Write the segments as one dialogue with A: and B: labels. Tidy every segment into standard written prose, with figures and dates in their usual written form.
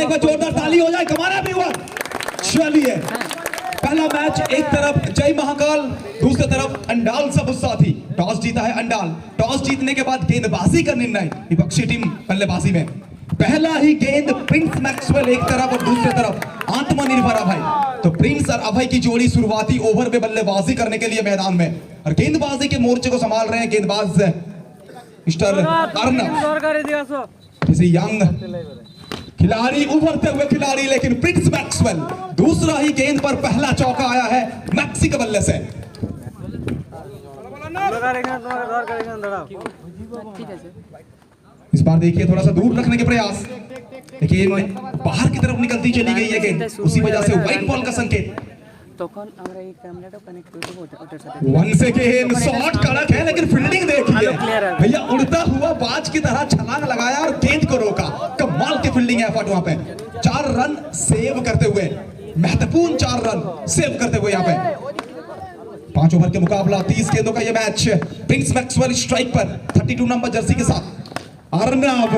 A: एक बार जोरदार ताली हो जाए, कमाना भी हुआ। चलिए पहला मैच एक तरफ जय महाकाल, दूसरी तरफ अंडाल सबुसाथी। टॉस जीता है अंडाल। टॉस जीतने के बाद गेंदबाजी का निर्णय विपक्षी टीम बल्लेबाजी में। पहला ही गेंद प्रिंस मैक्सवेल एक तरफ और दूसरी तरफ आत्मनिर्भर अभय। तो प्रिंस और अभय की जोड़ी शुरुआती ओवर में बल्लेबाजी करने के लिए मैदान में, और गेंदबाजी के मोर्चे को संभाल रहे हैं गेंदबाज मिस्टर अर्नब, किसी यंग खिलाड़ी, उभरते हुए खिलाड़ी। लेकिन प्रिंस मैक्सवेल दूसरा ही गेंद पर पहला चौका आया है मैक्सी के बल्ले से। इस बार देखिए थोड़ा सा दूर रखने के प्रयास, लेकिन बाहर की तरफ निकलती चली गई है गेंद, उसी वजह से व्हाइट बॉल का संकेत। वन सेकेंड शॉट कड़क है, लेकिन फील्डिंग देखिए भैया, उड़ता हुआ बाज की तरह छलांग लगाया और गेंद को रोका। कमाल की फील्डिंग एफर्ट वहां पे। 4 रन सेव करते हुए, महत्वपूर्ण 4 रन सेव करते हुए यहाँ पे। 5 ओवर के मुकाबला, 30 गेंदों का ये मैच। प्रिंस मैक्सवेल स्ट्राइक पर 32 नंबर जर्सी के साथ। अर्नब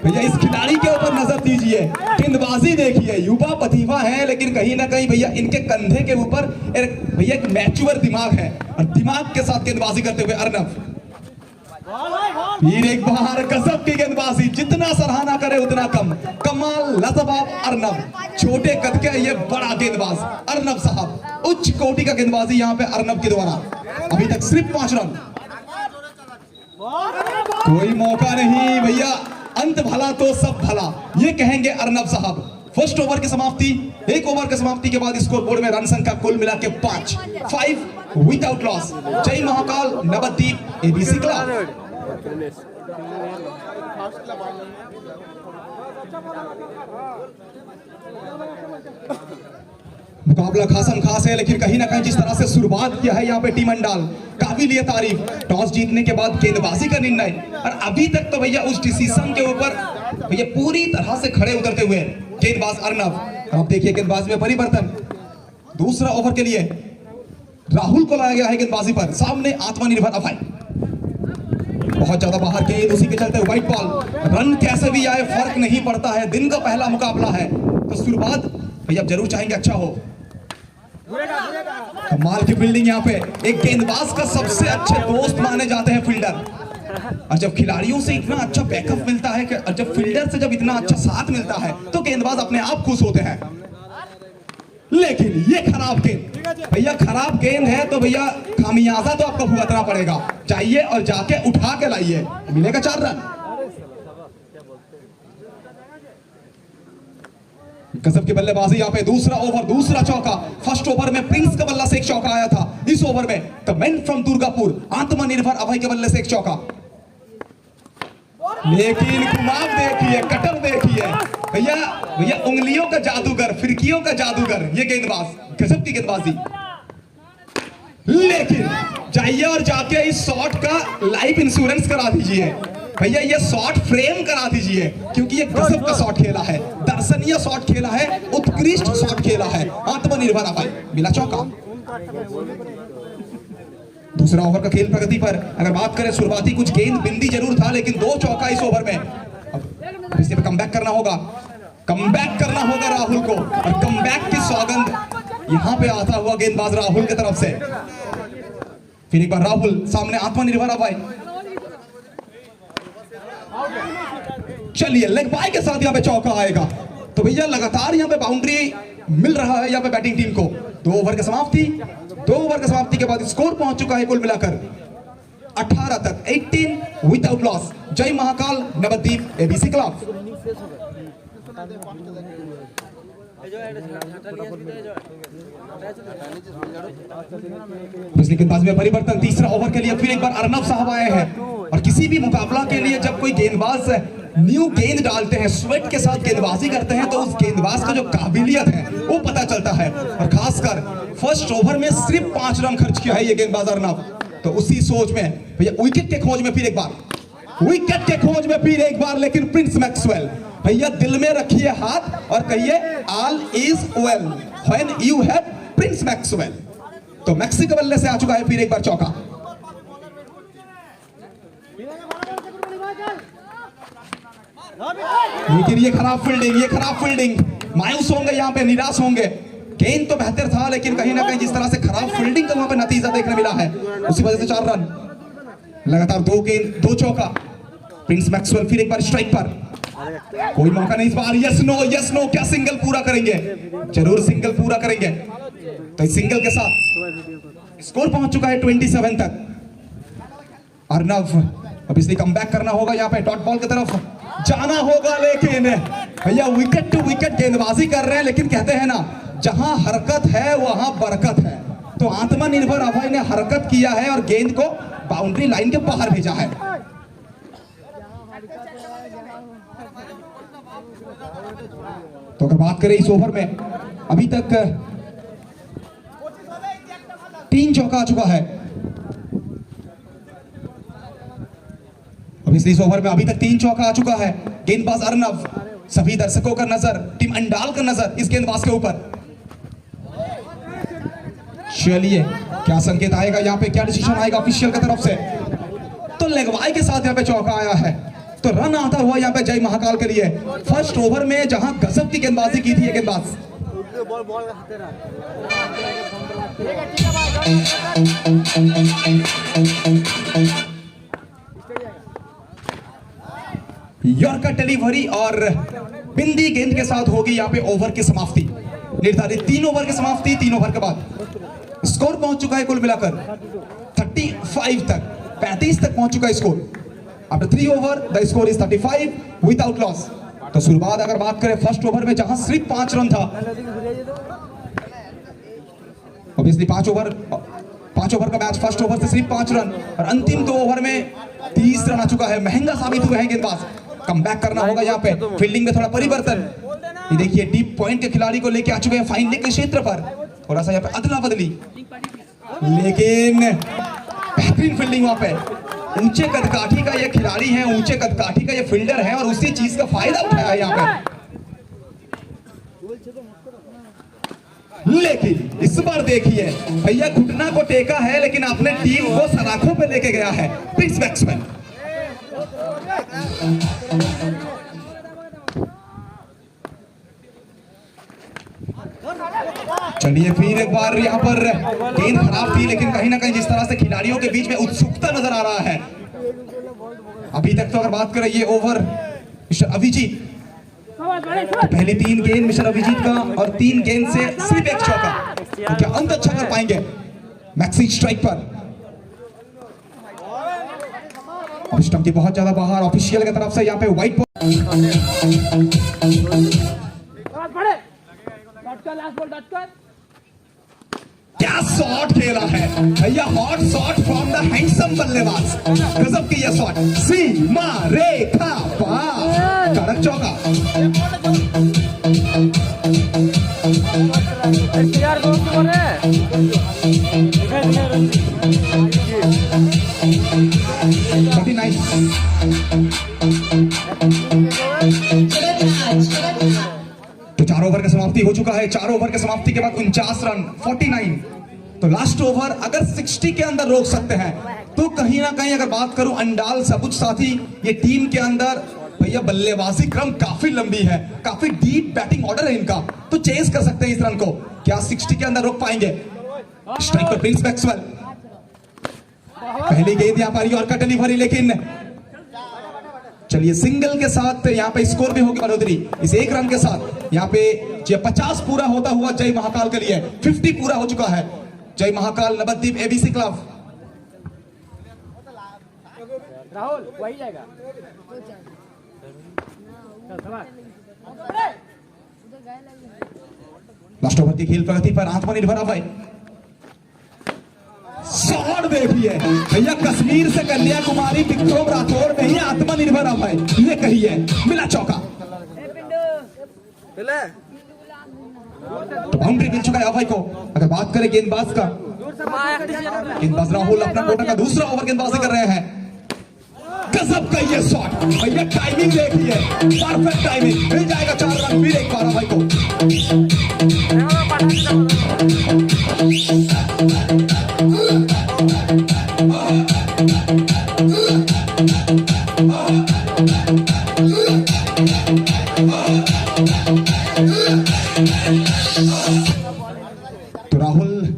A: भैया, इस खिलाड़ी के ऊपर नजर दीजिए, गेंदबाजी देखिए। युवा प्रतिभा है, लेकिन कहीं ना कहीं भैया इनके कंधे के ऊपर भैया एक मैच्योर दिमाग है, और दिमाग के साथ गेंदबाजी करते हुए अर्नब। फिर एक बार गजब की गेंदबाजी, जितना सराहना करे उतना कम। कमाल, लाजवाब अर्नब। छोटे कद के ये बड़ा गेंदबाज अर्नब साहब, उच्च कोटि का गेंदबाजी यहाँ पे अर्नब के द्वारा। अभी तक सिर्फ 5 रन, कोई मौका नहीं भैया। अंत भला तो सब भला, ये कहेंगे अर्नब साहब। फर्स्ट ओवर की समाप्ति, एक ओवर की समाप्ति के बाद स्कोर बोर्ड में रन संख्या कुल मिला के 5 विदाउट लॉस। जय महाकाल, नवद्वीप, एबीसी क्लब। मुकाबला खासम खास है, लेकिन कहीं ना कहीं जिस तरह से शुरुआत किया है यहाँ पे टीम अंडाल, काबिलियत तारीफ। टॉस जीतने के बाद गेंदबाजी का निर्णय, और अभी तक तो भैया उस डिसीजन के ऊपर भैया पूरी तरह से खड़े उतरते हुए गेंदबाज अर्नब। अब देखिए गेंदबाजी में परिवर्तन। दूसरा ओवर के लिए राहुल को लाया गया है गेंदबाजी पर, सामने आत्मनिर्भर अभय। बहुत ज्यादा बाहर गेंद, उसी के चलते व्हाइट बॉल। रन कैसे भी आए फर्क नहीं पड़ता है, दिन का पहला मुकाबला है, तो शुरुआत भैया जरूर चाहेंगे अच्छा हो। कमाल की फील्डिंग यहाँ पे। एक गेंदबाज का सबसे अच्छे दोस्त माने जाते हैं फील्डर, और जब खिलाड़ियों से इतना अच्छा बैकअप मिलता है कि, और जब फील्डर से जब इतना अच्छा साथ मिलता है, तो गेंदबाज अपने आप खुश होते हैं। लेकिन ये खराब गेंद भैया, खराब गेंद है तो भैया खामियाजा तो आपको भुगतना पड़ेगा। चाहिए और जाके उठा के लाइए, मिलेगा 4 रन। गजब की बल्लेबाजी यहाँ पे। दूसरा ओवर, दूसरा चौका। फर्स्ट ओवर में प्रिंस के बल्ला से एक चौका आया था, इस ओवर में द मैन फ्रॉम दुर्गापुर आत्मनिर्भर अभय के बल्ले से एक चौका। लेकिन घुमाव देखिए, कटर देखिए भैया, भैया उंगलियों का जादूगर, फिरकियों का जादूगर ये गेंदबाज। गजब की गेंदबाजी। लेकिन जाइए और जाके इस शॉट का लाइफ इंश्योरेंस करा दीजिए भैया, ये शॉट फ्रेम करा दीजिए, क्योंकि ये गजब का शॉट खेला है, दर्शनीय शॉट खेला है, उत्कृष्ट शॉट खेला है आत्मनिर्भर अभय। मिला चौका। दूसरा ओवर का खेल प्रगति पर अगर बात करें, शुरुआती कुछ गेंद बिंदी जरूर था, लेकिन 2 चौका इस ओवर में। अब इसे पे कमबैक करना होगा, कमबैक करना होगा राहुल को, और कमबैक की सौगंध यहाँ पे आता हुआ गेंदबाज राहुल की तरफ से। फिर एक बार राहुल, सामने आत्मनिर्भर अभय। चलिए लेग बाय के साथ यहाँ पे चौका आएगा, तो भैया लगातार यहाँ पे बाउंड्री मिल रहा है यहाँ पे बैटिंग टीम को। 2 ओवर की समाप्ति, 2 ओवर की समाप्ति के बाद स्कोर पहुंच चुका है कुल मिलाकर 18 तक, 18 विदाउट लॉस। जय महाकाल, नवद्वीप, एबीसी क्लब। पिछली गेंदबाजी में परिवर्तन। तीसरा ओवर के लिए फिर एक बार अर्नब साहब आए हैं, और किसी भी मुकाबला के लिए जब कोई गेंदबाज न्यू गेंद डालते हैं, स्वेट के साथ गेंदबाजी करते हैं, तो उस गेंदबाज का जो काबिलियत है वो पता चलता है। और खासकर फर्स्ट ओवर में सिर्फ 5 रन खर्च किया है ये गेंदबाज अर्नब, तो उसी सोच में भैया विकेट के खोज में फिर एक बार, विकेट के खोज में फिर एक बार। लेकिन प्रिंस मैक्सवेल भैया दिल में रखिए हाथ और कहिए all is well when you have Prince Maxwell. तो मैक्सी के बल्ले से आ चुका है फिर एक बार चौका। लेकिन ये खराब फील्डिंग, मायूस होंगे यहाँ पे, निराश होंगे। गेंद तो बेहतर था लेकिन कहीं ना कहीं जिस तरह से खराब फील्डिंग का वहां पे नतीजा देखने मिला है, उसी वजह से 4 रन। लगातार 2 गेंद 2 चौका। प्रिंस मैक्सवेल फिर एक बार स्ट्राइक पर, कोई मौका नहीं इस बार। यस नो, क्या सिंगल पूरा करेंगे? जरूर सिंगल पूरा करेंगे। तो इस सिंगल के साथ स्कोर पहुंच चुका है 27 तक। अर्नव अब इसलिए कम बैक करना होगा, यहाँ पे डॉट बॉल की तरफ जाना होगा। लेकिन भैया विकेट टू विकेट गेंदबाजी कर रहे हैं, लेकिन कहते हैं ना जहां हरकत है वहां बरकत है। तो आत्मनिर्भर अभय ने हरकत किया है और गेंद को बाउंड्री लाइन के बाहर भेजा है। तो अगर बात करें इस ओवर में अभी तक 3 चौका आ चुका है। अब इस ओवर में अभी तक 3 चौका आ चुका है। गेंदबाज अर्नव, सभी दर्शकों का नजर, टीम अंडाल का नजर इस गेंदबाज के ऊपर। चलिए क्या संकेत आएगा यहाँ पे, क्या डिसीजन आएगा ऑफिशियल की तरफ से? तो लेगवाई के साथ यहाँ पे चौका आया है, तो रन आता हुआ यहाँ पे जय महाकाल के लिए। फर्स्ट ओवर में जहां गजब की गेंदबाजी की थी ये गेंदबाज, यॉर्कर डिलीवरी और बिंदी गेंद के साथ होगी यहाँ पे ओवर की समाप्ति। निर्धारित 3 ओवर की समाप्ति, 3 ओवर के बाद स्कोर पहुंच चुका है कुल मिलाकर 35 तक, 35 तक पहुंच चुका है score. After 3 over the score is 35 without loss. तो शुरुआत अगर बात करें फर्स्ट ओवर में जहां सिर्फ 5 रन था, ऑब्वियसली 5 ओवर का मैच, फर्स्ट ओवर से सिर्फ 5 रन और अंतिम 2 ओवर में 30 रन आ चुका है। महंगा साबित हुए हैं गेंदबाज, कम बैक करना होगा यहाँ पे। फील्डिंग में थोड़ा परिवर्तन, ये देखिए डीप पॉइंट के खिलाड़ी को लेके आ चुके हैं फाइन लेग के क्षेत्र पर, थोड़ा सा यहाँ पे अदला बदली, लेकिन बेहतरीन फील्डिंग वहां पे। ऊंचे कदकाठी का ये खिलाड़ी है, ऊंचे कदकाठी का ये फील्डर है और उसी चीज का फायदा उठाया यहाँ पे। लेकिन इस बार देखिए भैया घुटना को टेका है लेकिन अपने टीम को सलाखों पे लेके गया है प्रिंस मैक्सवेल। चलिए फिर एक बार यहाँ पर गेंद खराब थी, लेकिन कहीं ना कहीं जिस तरह से खिलाड़ियों के बीच में उत्सुकता नजर आ रहा है अभी तक। तो अगर बात करें ये ओवर मिस्टर अभिजीत, तो पहली 3 गेंद मिस्टर अभिजीत का और 3 गेंद से सिर्फ 1 चौका, तो क्या अंत अच्छा कर पाएंगे? मैक्सी स्ट्राइक पर, स्टंप की बहुत ज्यादा बाहर, ऑफिशियल की तरफ से यहाँ पे व्हाइट बॉल। क्या शॉट खेला है भैया, hot shot from the handsome बल्लेबाज, गजब की ये शॉट, सीमा रेखा पार, कड़क चौका। तो 4 ओवर का समाप्ति हो चुका है। 4 ओवर के समाप्ति के बाद 49 रन 49। तो लास्ट ओवर अगर 60 के अंदर रोक सकते हैं तो कहीं ना कहीं अगर बात करूं अंडाल सबुज साथी, ये टीम के अंदर भैया बल्लेबाजी क्रम काफी लंबी है, काफी डीप बैटिंग ऑर्डर है इनका, तो चेस कर सकते हैं इस रन को। क्या 60 के अंदर रोक पाएंगे? स्ट्राइक पर प्रिंस मैक्सवेल, पहली गेंद यहाँ पर यॉर्कर डिलीवरी, लेकिन चलिए सिंगल के साथ यहाँ पे स्कोर भी होगी बढ़ोतरी इस 1 रन के साथ। यहाँ पे 50 पूरा होता हुआ जय महाकाल के लिए 50 पूरा हो चुका है। जय महाकाल नवद्वीप एबीसी क्लब।
B: राहुल वही जाएगा।
A: लास्ट ओवर की खेल प्रगति पर आत्मनिर्भर अभय, शॉट देखिए भैया, कश्मीर से कन्याकुमारी विक्रम राठौर नहीं, आत्मनिर्भर अभय, ये कहिए मिला चौका। तो बाउंड्री मिल चुका है अभय को। अगर बात करें गेंदबाज का, गेंदबाज राहुल अपना कोटा का दूसरा ओवर गेंदबाजी कर रहे हैं। गजब का ये शॉट भैया, टाइमिंग देखिए, परफेक्ट टाइमिंग, मिल जाएगा 4 रन फिर एक बार अभय को। राहुल,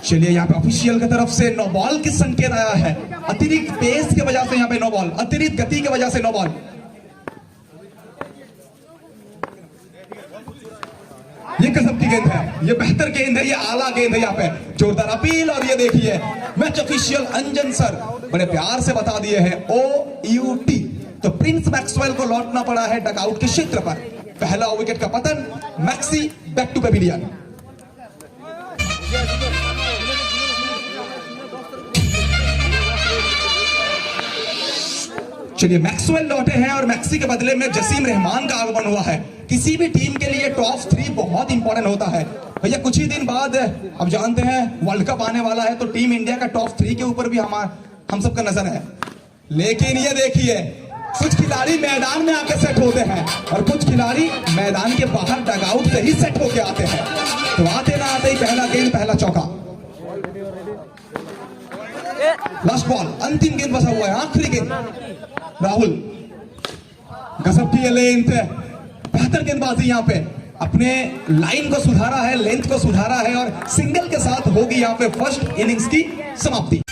A: चलिए यहाँ पे ऑफिशियल की तरफ से नो बॉल की संकेत आया है। अतिरिक्त पेस की वजह से यहाँ पे नो बॉल, अतिरिक्त गति की वजह से नो बॉल। ये गजब की गेंद है, ये बेहतर गेंद है, ये आला गेंद है। यहाँ पे जोरदार अपील, और ये देखिए मैच ऑफिशियल अंजन सर बड़े प्यार से बता दिए हैं OUT। तो प्रिंस मैक्सवेल को लौटना पड़ा है डगआउट के क्षेत्र पर। पहला विकेट का पतन, मैक्सी बैक टू पेविलियन। चलिए मैक्सवेल लौटे हैं और मैक्सी के बदले में जसीम रहमान का आगमन हुआ है। किसी भी टीम के लिए टॉप 3 बहुत इंपॉर्टेंट होता है भैया। कुछ ही दिन बाद अब जानते हैं वर्ल्ड कप आने वाला है, तो टीम इंडिया का टॉप 3 के ऊपर भी हम सबका नजर है। लेकिन ये देखिए कुछ खिलाड़ी मैदान में आके सेट होते हैं और कुछ खिलाड़ी मैदान के बाहर डगआउट से ही सेट होके आते हैं। तो आते ना आते ही पहला गेंद, पहला चौका। लास्ट बॉल, अंतिम गेंद बचा हुआ है, आखिरी गेंद। राहुल, गजब की लेंथ, बेहतर गेंदबाजी। यहाँ पे अपने लाइन को सुधारा है, लेंथ को सुधारा है और सिंगल के साथ होगी यहाँ पे फर्स्ट इनिंग्स की समाप्ति।